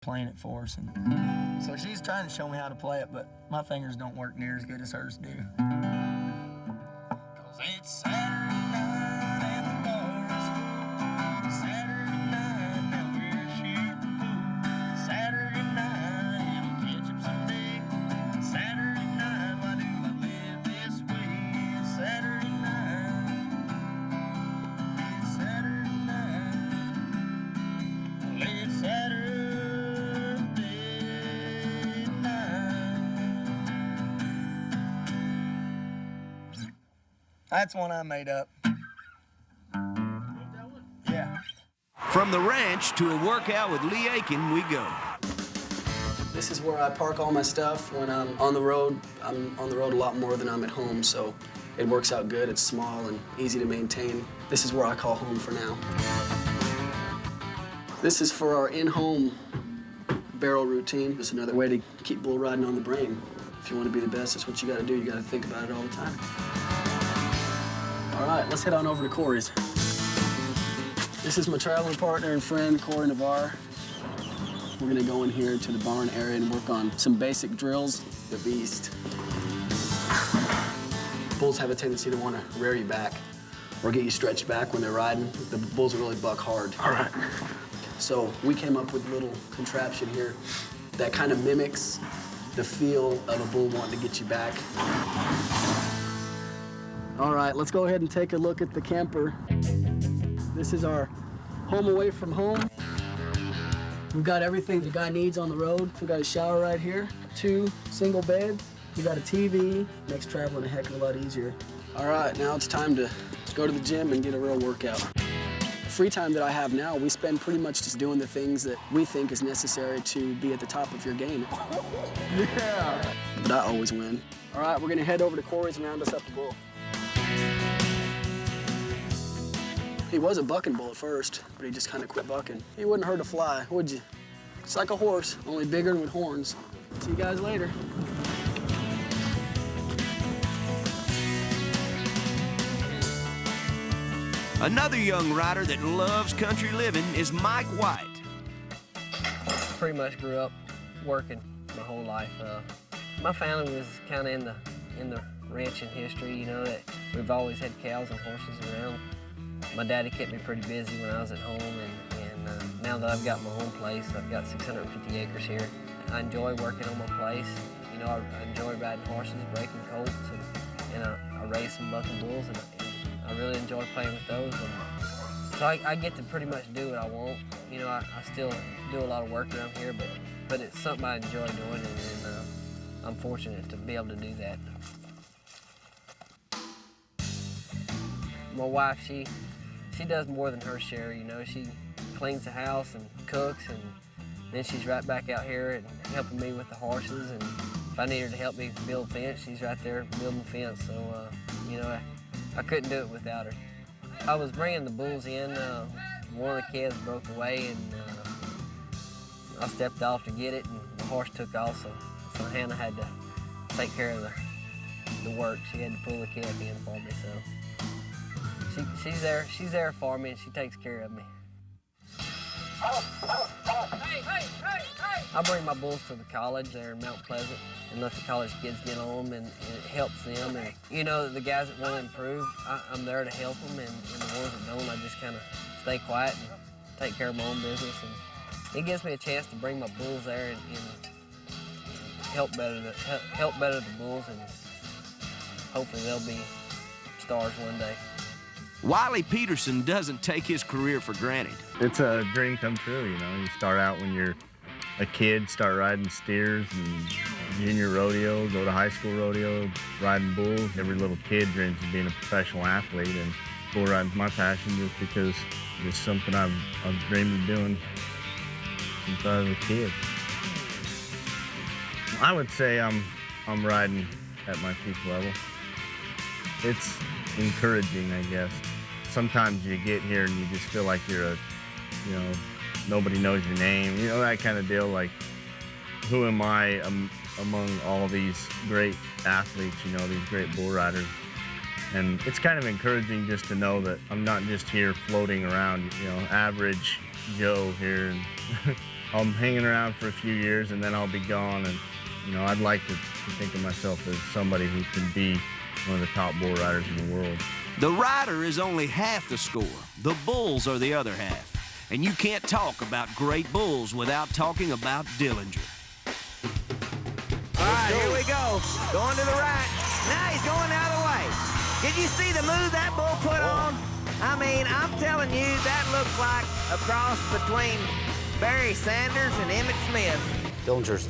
playing it for us. And so she's trying to show me how to play it, but my fingers don't work near as good as hers do. 'Cause it's Saturday night and the bar is full. Saturday night, now we're shooting pool. Saturday night, it'll catch up someday. Saturday night, why do I live this way? It's Saturday night. It's Saturday night. It's Saturday night. That's one I made up. Yeah. From the ranch to a workout with Lee Aiken we go. This is where I park all my stuff when I'm on the road. I'm on the road a lot more than I'm at home, so it works out good. It's small and easy to maintain. This is where I call home for now. This is for our in-home barrel routine. It's another way to keep bull riding on the brain. If you want to be the best, that's what you got to do. You got to think about it all the time. All right, let's head on over to Corey's. This is my traveling partner and friend, Corey Navarre. We're gonna go in here to the barn area and work on some basic drills. The beast. Bulls have a tendency to want to rear you back or get you stretched back when they're riding. The bulls really buck hard. All right. So we came up with a little contraption here that kind of mimics the feel of a bull wanting to get you back. All right, let's go ahead and take a look at the camper. This is our home away from home. We've got everything the guy needs on the road. We've got a shower right here, 2 single beds. We got a TV, makes traveling a heck of a lot easier. All right, now it's time to go to the gym and get a real workout. The free time that I have now, we spend pretty much just doing the things that we think is necessary to be at the top of your game. Yeah. But I always win. All right, we're gonna head over to Corey's and round us up a bull. He was a bucking bull at first, but he just kind of quit bucking. He wouldn't hurt a fly, would you? It's like a horse, only bigger and with horns. See you guys later. Another young rider that loves country living is Mike White. Pretty much grew up working my whole life. My family was kind of in the ranching history, you know, that we've always had cows and horses around. My daddy kept me pretty busy when I was at home, and now that I've got my own place, I've got 650 acres here. I enjoy working on my place. You know, I enjoy riding horses, breaking colts, and I raise some bucking bulls, and I really enjoy playing with those. And so I get to pretty much do what I want. You know, I still do a lot of work around here, but it's something I enjoy doing, and I'm fortunate to be able to do that. My wife, she does more than her share, you know. She cleans the house and cooks, and then she's right back out here and helping me with the horses. And if I need her to help me build fence, she's right there building fence. So, you know, I couldn't do it without her. I was bringing the bulls in. One of the calves broke away, and I stepped off to get it, and the horse took off. So Hannah had to take care of the work. She had to pull the calf in for me. So. She's there for me, and she takes care of me. I bring my bulls to the college there in Mount Pleasant and let the college kids get on them, and it helps them. And you know, the guys that want to improve, I'm there to help them, and the ones that don't, I just kind of stay quiet and take care of my own business. And it gives me a chance to bring my bulls there and help better the bulls, and hopefully they'll be stars one day. Wiley Peterson doesn't take his career for granted. It's a dream come true, you know. You start out when you're a kid, start riding steers and junior rodeo, go to high school rodeo, riding bulls. Every little kid dreams of being a professional athlete, and bull riding's my passion just because it's something I've dreamed of doing since I was a kid. I would say I'm riding at my peak level. It's encouraging, I guess. Sometimes you get here and you just feel like you're nobody knows your name, you know, that kind of deal. Like, who am I among all these great athletes, you know, these great bull riders? And it's kind of encouraging just to know that I'm not just here floating around, you know, average Joe here. And I'm hanging around for a few years and then I'll be gone. And, you know, I'd like to think of myself as somebody who can be one of the top bull riders in the world. The rider is only half the score. The bulls are the other half. And you can't talk about great bulls without talking about Dillinger. All right, here we go. Going to the right. Now he's going the other way. Did you see the move that bull put on? I mean, I'm telling you, that looks like a cross between Barry Sanders and Emmett Smith. Dillinger's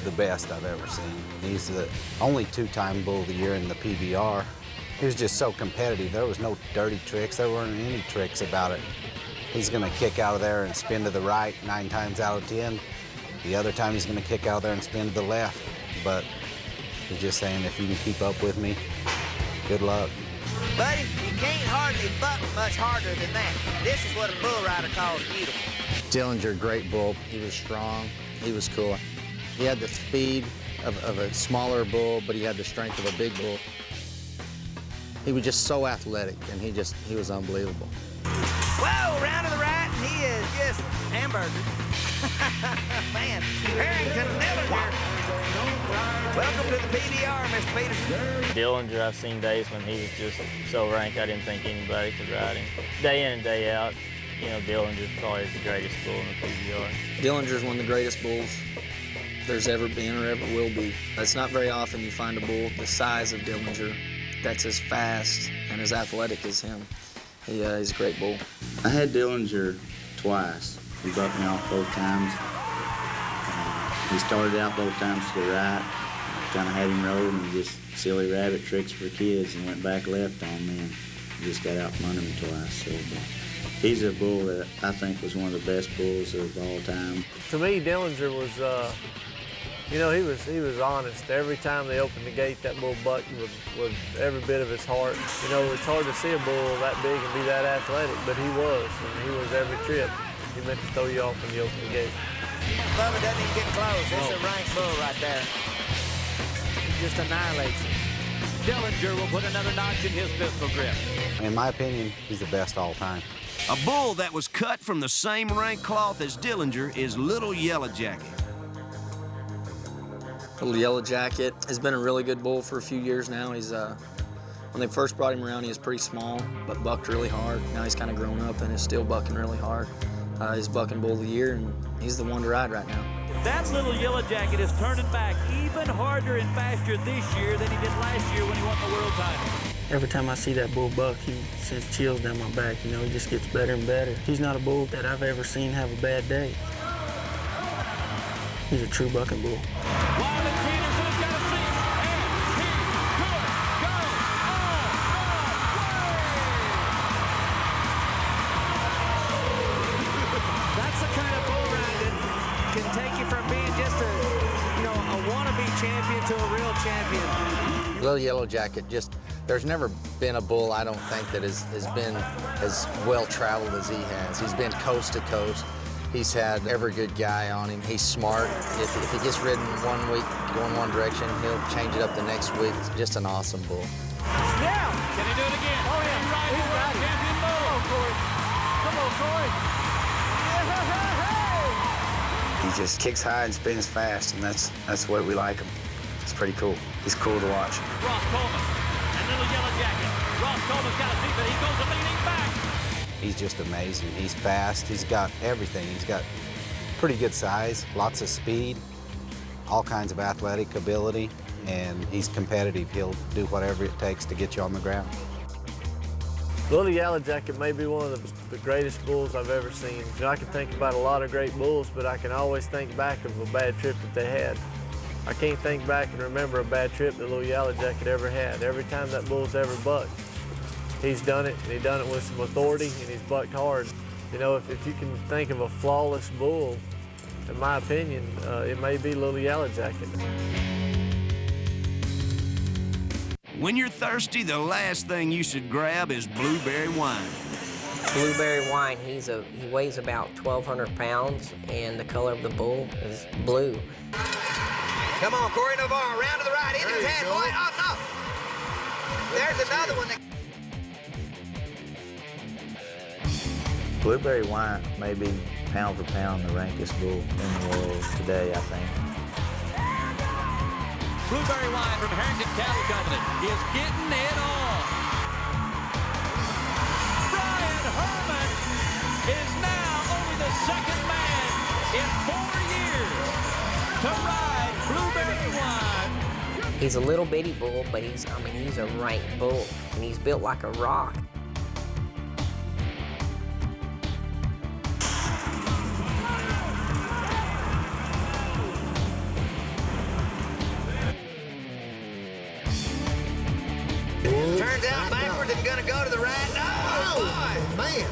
the best I've ever seen. He's the only two-time bull of the year in the PBR. He was just so competitive. There was no dirty tricks. There weren't any tricks about it. He's gonna kick out of there and spin to the right 9 times out of 10. The other time he's gonna kick out of there and spin to the left. But he's just saying, if you can keep up with me, good luck. Buddy, you can't hardly buck much harder than that. This is what a bull rider calls beautiful. Dillinger, great bull. He was strong. He was cool. He had the speed of a smaller bull, but he had the strength of a big bull. He was just so athletic, and he was unbelievable. Whoa, round to the right, and he is just hamburger. Man, Harrington Dillinger. Welcome to the PBR, Mr. Peterson. Dillinger, I've seen days when he was just so ranked I didn't think anybody could ride him. Day in and day out, you know, Dillinger's probably the greatest bull in the PBR. Dillinger's one of the greatest bulls there's ever been or ever will be. It's not very often you find a bull the size of Dillinger that's as fast and as athletic as him. He's a great bull. I had Dillinger twice. He bucked me off both times. He started out both times to the right, kind of had him rolling and just silly rabbit tricks for kids, and went back left on me and just got out from under me twice. So he's a bull that I think was one of the best bulls of all time. To me, Dillinger was, you know, he was honest. Every time they opened the gate, that bull bucked with every bit of his heart. You know, it's hard to see a bull that big and be that athletic, but he was, and he was every trip. He meant to throw you off when you opened the gate. Bubba doesn't even get close. This is a ranked bull right there. He just annihilates him. Dillinger will put another notch in his pistol grip. In my opinion, he's the best all time. A bull that was cut from the same rank cloth as Dillinger is Little Yellow Jacket. Little Yellow Jacket has been a really good bull for a few years now. He's when they first brought him around, he was pretty small, but bucked really hard. Now he's kind of grown up and is still bucking really hard. He's bucking bull of the year, and he's the one to ride right now. That Little Yellow Jacket is turning back even harder and faster this year than he did last year when he won the world title. Every time I see that bull buck, he sends chills down my back. You know, he just gets better and better. He's not a bull that I've ever seen have a bad day. He's a true bucking bull. Little Yellow Jacket, there's never been a bull, I don't think, that has been as well-traveled as he has. He's been coast to coast. He's had every good guy on him. He's smart. If he gets ridden 1 week going one direction, he'll change it up the next week. It's just an awesome bull. Yeah! Can he do it again? Oh, yeah. He's right. Champion bull. Come on, Corey. He just kicks high and spins fast, and that's what we like him. It's pretty cool. He's cool to watch. Ross Coleman and Little Yellow Jacket. Ross Coleman's got a seat, but he goes leaning back. He's just amazing. He's fast. He's got everything. He's got pretty good size, lots of speed, all kinds of athletic ability, and he's competitive. He'll do whatever it takes to get you on the ground. Little Yellow Jacket may be one of the greatest bulls I've ever seen. You know, I can think about a lot of great bulls, but I can always think back of a bad trip that they had. I can't think back and remember a bad trip that Little Yellow Jacket ever had. Every time that bull's ever bucked, he's done it, and he's done it with some authority, and he's bucked hard. You know, if you can think of a flawless bull, in my opinion, it may be Little Yellow Jacket. When you're thirsty, the last thing you should grab is blueberry wine. Blueberry wine, he weighs about 1,200 pounds, and the color of the bull is blue. Come on, Corey Navarro, round to the right, into his hand, boy. Oh, no. There's another one. Blueberry wine may be pound for pound, the rankest bull in the world today, I think. Blueberry Wine from Harrington Cattle Company is getting it on. Brian Herman is now only the second man in 4 years to ride Blueberry Wine. He's a little bitty bull, but he's a ranked bull, and he's built like a rock. Turns out backwards and gonna go to the right. Oh, boy! Man!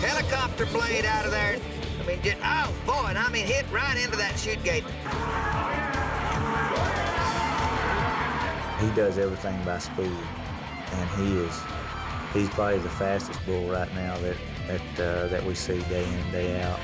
Helicopter blade out of there. I mean, just, oh, boy, and I mean, hit right into that chute gate. He does everything by speed, and he's probably the fastest bull right now that we see day in and day out.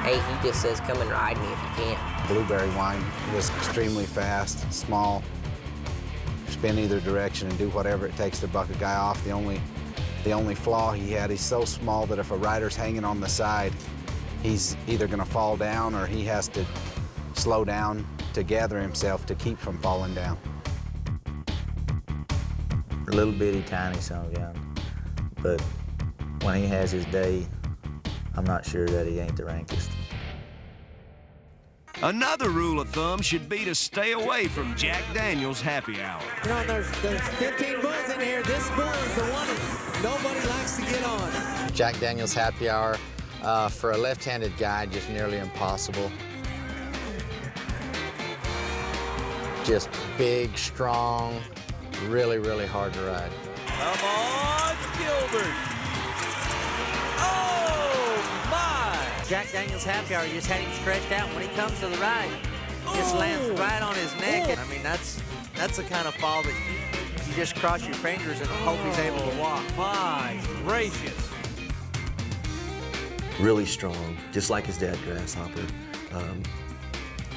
Hey, he just says, come and ride me if you can. Blueberry Wine is extremely fast, small, spin either direction and do whatever it takes to buck a guy off. The only flaw he had, he's so small that if a rider's hanging on the side, he's either gonna fall down or he has to slow down to gather himself to keep from falling down. A little bitty, tiny son of a gun, but when he has his day, I'm not sure that he ain't the rankest. Another rule of thumb should be to stay away from Jack Daniels' happy hour. You know, there's 15 bulls in here. This bull is the one that nobody likes to get on. Jack Daniels happy hour, for a left-handed guy, just nearly impossible. Just big, strong, really, really hard to ride. Come on, Gilbert. Oh, my! Jack Daniels happy hour, you just had him stretched out. When he comes to the right, he just lands right on his neck. And I mean, that's the kind of fall that you just cross your fingers and hope he's able to walk. My gracious. Really strong, just like his dad, Grasshopper.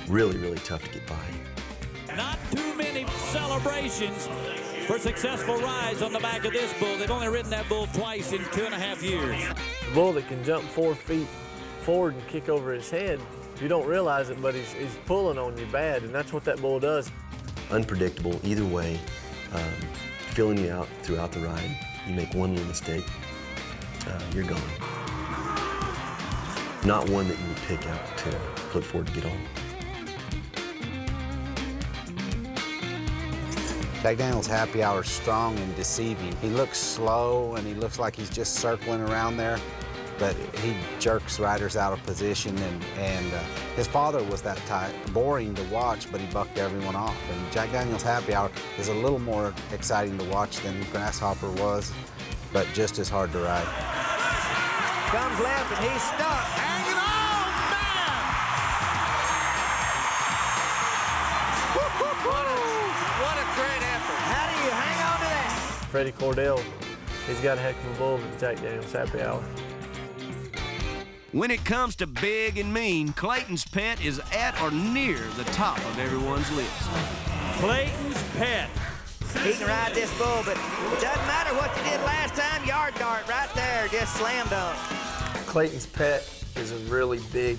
Really, really tough to get by. Not too many celebrations for successful rides on the back of this bull. They've only ridden that bull twice in 2.5 years. A bull that can jump 4 feet forward and kick over his head, you don't realize it, but he's pulling on you bad, and that's what that bull does. Unpredictable either way, filling you out throughout the ride. You make one little mistake, you're gone. Not one that you would pick out to look forward to get on. Jack Daniels happy hour is strong and deceiving. He looks slow and he looks like he's just circling around there, but he jerks riders out of position, and his father was that type, boring to watch, but he bucked everyone off. And Jack Daniels happy hour is a little more exciting to watch than Grasshopper was, but just as hard to ride. Comes left and he's stuck. Hanging on, man! What a great effort. How do you hang on to that? Freddie Cordell, he's got a heck of a bull with Jack Daniels happy hour. When it comes to big and mean, Clayton's Pet is at or near the top of everyone's list. Clayton's Pet. He can ride this bull, but it doesn't matter what you did last time. Yard dart right there, just slam dunk. Clayton's Pet is a really big,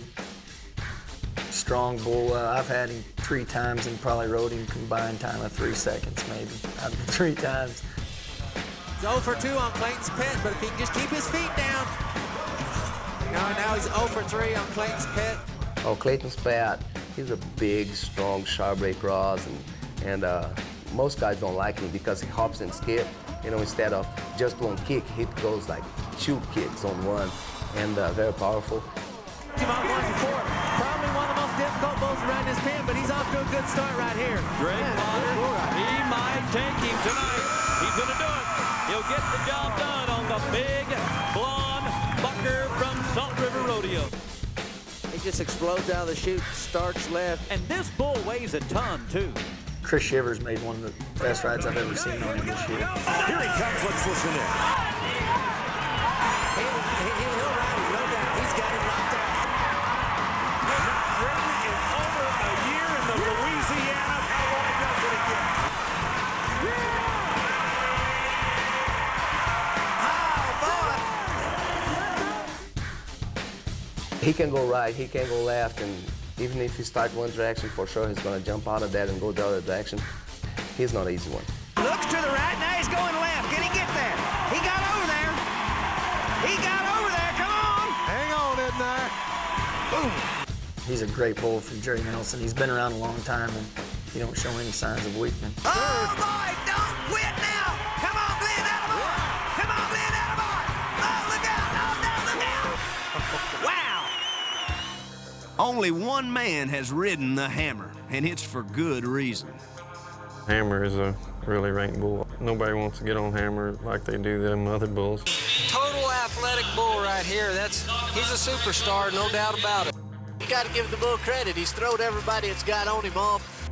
strong bull. I've had him 3 times and probably rode him combined time of 3 seconds, maybe. 3 times. He's 0 for 2 on Clayton's Pet, but if he can just keep his feet down. Now he's 0 for 3 on Clayton's Pet. Oh, Clayton's Pet, he's a big, strong, Charbreak Ross, and most guys don't like him because he hops and skip. You know, instead of just one kick, he goes like 2 kicks on one, and very powerful. Probably one of the most difficult bulls to ride in this pen, but he's off to a good start right here. Greg Potter, he might take him tonight. He's going to do it. He'll get the job done on the big, blonde bucker from Salt River Rodeo. He just explodes out of the chute, starts left. And this bull weighs a ton, too. Chris Shivers made one of the best rides I've ever seen on him this year. Here he comes. Let's listen in. He'll ride him, no doubt. He's got him locked down. Not ridden in over a year in the Louisiana. How long does it get? He can go right, he can go left, and even if he starts one direction, for sure he's gonna jump out of that and go the other direction. He's not an easy one. Looks to the right, now he's going left. Can he get there? He got over there. He got over there, come on. Hang on in there. Boom. He's a great bull from Jerry Nelson. He's been around a long time, and he don't show any signs of weakening. Oh, boy, don't quit now. Come on, Glenn, attaboy. Come on, Glenn, attaboy. Oh, look out. Oh, no, look out. Wow. Only one man has ridden the Hammer, and it's for good reason. Hammer is a really ranked bull. Nobody wants to get on Hammer like they do them other bulls. Total athletic bull right here. He's a superstar, no doubt about it. You got to give the bull credit. He's throwed everybody that's got on him off.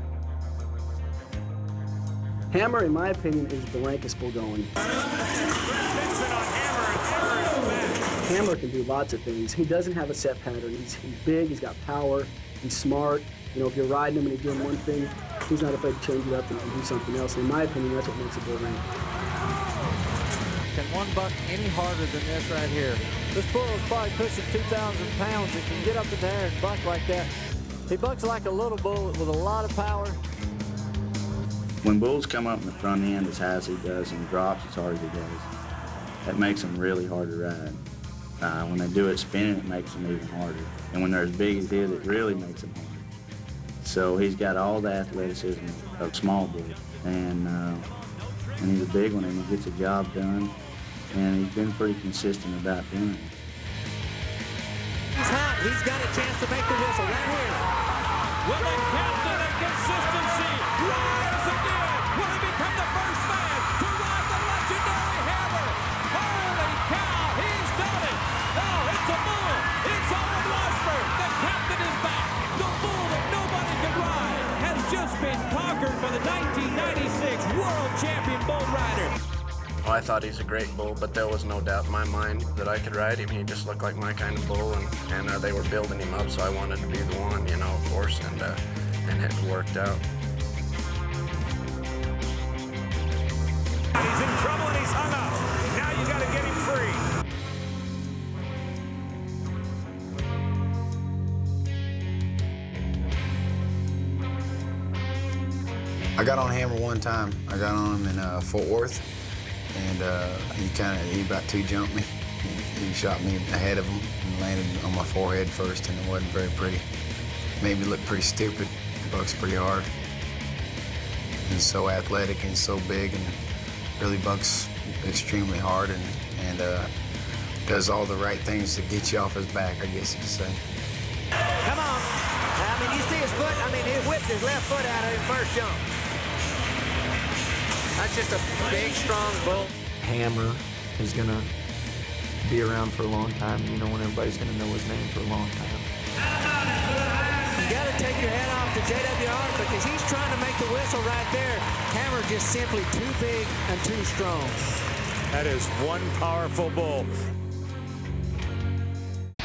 Hammer, in my opinion, is the rankest bull going. Hammer can do lots of things. He doesn't have a set pattern. He's big, he's got power, he's smart. You know, if you're riding him and he's doing one thing, he's not afraid to change it up and do something else. And in my opinion, that's what makes a bull rank. Can one buck any harder than this right here? This bull is probably pushing 2,000 pounds. It can get up in there and buck like that. He bucks like a little bull with a lot of power. When bulls come up in the front end as high as he does and drops as hard as he does, that makes them really hard to ride. When they do it spinning, it makes them even harder. And when they're as big as he is, it really makes them harder. So he's got all the athleticism of small bull, and he's a big one, and he gets the job done, and he's been pretty consistent about doing it. He's hot. He's got a chance to make the whistle right here. Will the captain of consistency rise again? Will he become the first man to ride the legendary Hammer? Holy cow, he's done it. Oh, it's a bull. It's Owen Washburn. The captain is back. The bull that nobody can ride has just been conquered by the 1996 world champion bull rider. Well, I thought he's a great bull, but there was no doubt in my mind that I could ride him. He just looked like my kind of bull, and they were building him up, so I wanted to be the one, you know, of course, and it worked out. He's in trouble and he's hung up. Now you got to get him free. I got on Hammer one time. I got on him in Fort Worth, and he about two-jumped me. He shot me ahead of him and landed on my forehead first, and it wasn't very pretty. Made me look pretty stupid. He bucks pretty hard. He's so athletic and so big, and really bucks extremely hard, and does all the right things to get you off his back, I guess you could say. Come on. I mean, you see his foot? I mean, he whipped his left foot out of his first jump. That's just a big, strong bull. Hammer is going to be around for a long time. You know when everybody's going to know his name for a long time. You got to take your hat off to JWR because he's trying to make the whistle right there. Hammer just simply too big and too strong. That is one powerful bull.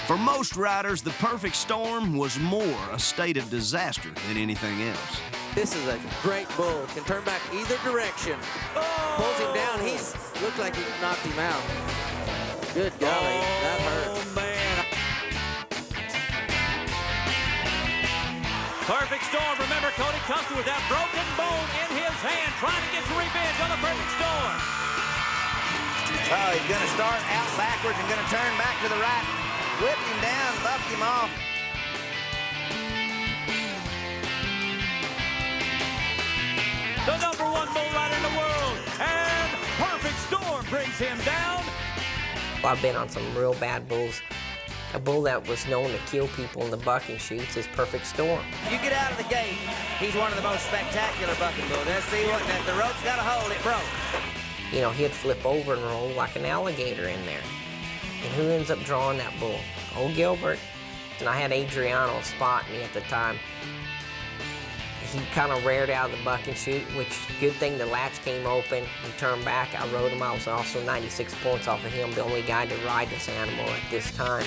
For most riders, the perfect storm was more a state of disaster than anything else. This is a great bull. Can turn back either direction. Pulls him down. He's looked like he knocked him out. Good golly, that hurt. Oh, man. Perfect storm. Remember, Cody Custer with that broken bone in his hand, trying to get some revenge on the perfect storm. Oh, he's going to start out backwards and going to turn back to the right. Whipped him down, bucked him off. The #1 bull rider in the world, and Perfect Storm brings him down. I've been on some real bad bulls. A bull that was known to kill people in the bucking chutes is Perfect Storm. You get out of the gate, he's one of the most spectacular bucking bulls. Let's see what, if the rope's got a hold, it broke. You know, he'd flip over and roll like an alligator in there. And who ends up drawing that bull? Old Gilbert. And I had Adriano spot me at the time. He kind of reared out of the bucking chute, which, good thing the latch came open. He turned back, I rode him. I was also 96 points off of him, the only guy to ride this animal at this time.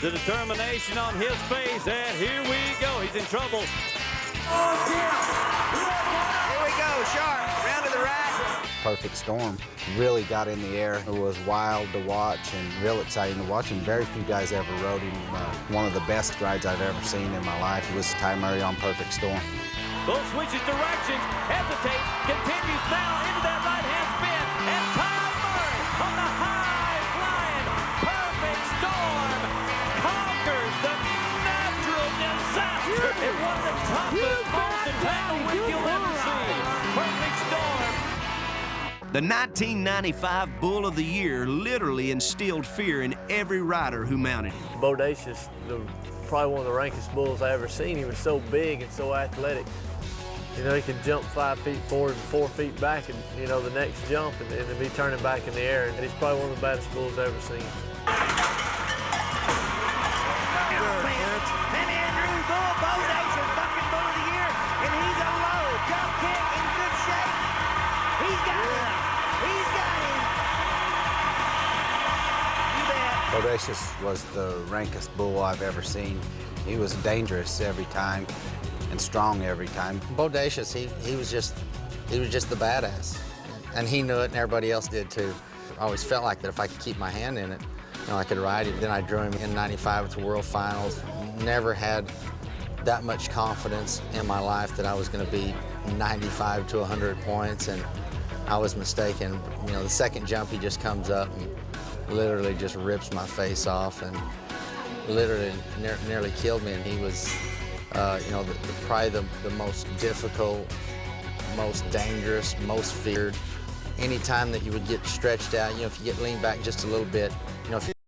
The determination on his face, and here we go. He's in trouble. Oh, yeah. go, sharp, round to the right. Perfect Storm really got in the air. It was wild to watch and real exciting to watch, and very few guys ever rode him. One of the best rides I've ever seen in my life was Ty Murray on Perfect Storm. Bull switches directions, hesitates, continues now into that right-hand spin, and Ty Murray on the high-flying Perfect Storm conquers the natural disaster in one of the toughest most entanglement you'll ever see. Perfect Storm. The 1995 Bull of the Year literally instilled fear in every rider who mounted him. Bodacious, probably one of the rankest bulls I ever seen. He was so big and so athletic. You know, he could jump 5 feet forward and 4 feet back, and you know, the next jump, and then be turning back in the air. And he's probably one of the baddest bulls I've ever seen. And Andrew Bull, Bodacious fucking Bull of the Year, and he's a low jump kick in good shape. He's got him. He's got him. You bet. Bodacious was the rankest bull I've ever seen. He was dangerous every time and strong every time. Bodacious, he was just the badass, and he knew it, and everybody else did too. I always felt like that if I could keep my hand in it, you know, I could ride it. Then I drew him in '95 at the World Finals. Never had that much confidence in my life that I was going to be 95 to 100 points, and I was mistaken. You know, the second jump, he just comes up and literally just rips my face off, and literally nearly killed me. And he was, you know, probably the most difficult, most dangerous, most feared. Anytime that you would get stretched out, you know, if you get leaned back just a little bit,